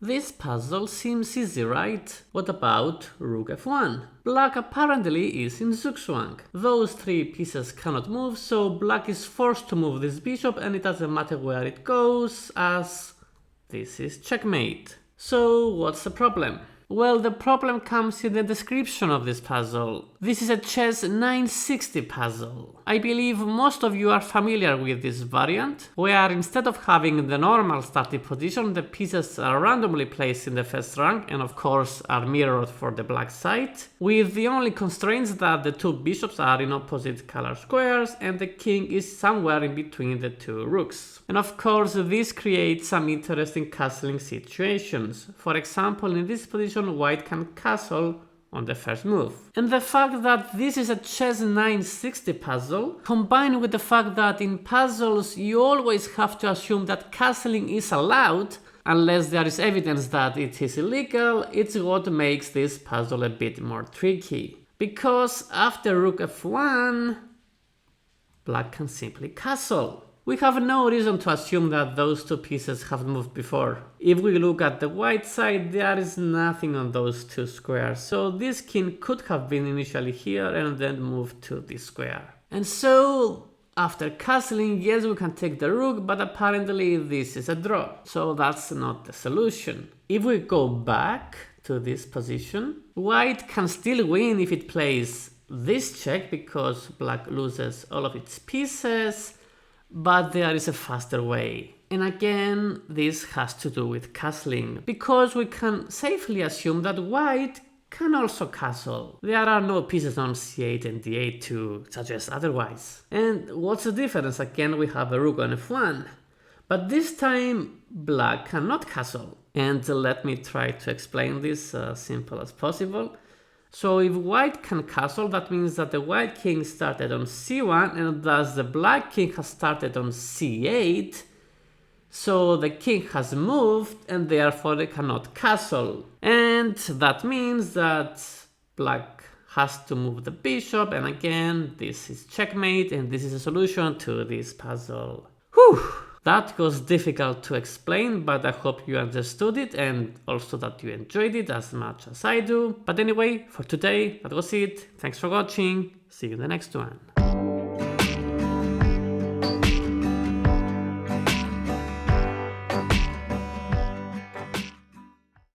This puzzle seems easy, right? What about rook f1? Black apparently is in zugzwang. Those three pieces cannot move, so black is forced to move this bishop, and it doesn't matter where it goes, as this is checkmate. So what's the problem? Well, the problem comes in the description of this puzzle. This is a chess 960 puzzle. I believe most of you are familiar with this variant, where instead of having the normal starting position, the pieces are randomly placed in the first rank and of course are mirrored for the black side, with the only constraints that the two bishops are in opposite color squares and the king is somewhere in between the two rooks. And of course this creates some interesting castling situations. For example, in this position white can castle on the first move. And the fact that this is a chess 960 puzzle, combined with the fact that in puzzles you always have to assume that castling is allowed unless there is evidence that it is illegal, it's what makes this puzzle a bit more tricky. Because after rook f1, black can simply castle. We have no reason to assume that those two pieces have moved before. If we look at the white side, there is nothing on those two squares, so this king could have been initially here and then moved to this square. And so, after castling, yes, we can take the rook, but apparently this is a draw, so that's not the solution. If we go back to this position, white can still win if it plays this check, because black loses all of its pieces. But there is a faster way. And again, this has to do with castling, because we can safely assume that white can also castle. There are no pieces on c8 and d8 to suggest otherwise. And what's the difference? Again, we have a rook on f1. But this time, black cannot castle. And let me try to explain this as simple as possible. So if white can castle, that means that the white king started on c1 and thus the black king has started on c8. So the king has moved and therefore they cannot castle. And that means that black has to move the bishop, and again this is checkmate and this is a solution to this puzzle. Whew! That was difficult to explain, but I hope you understood it and also that you enjoyed it as much as I do. But anyway, for today, that was it. Thanks for watching. See you in the next one.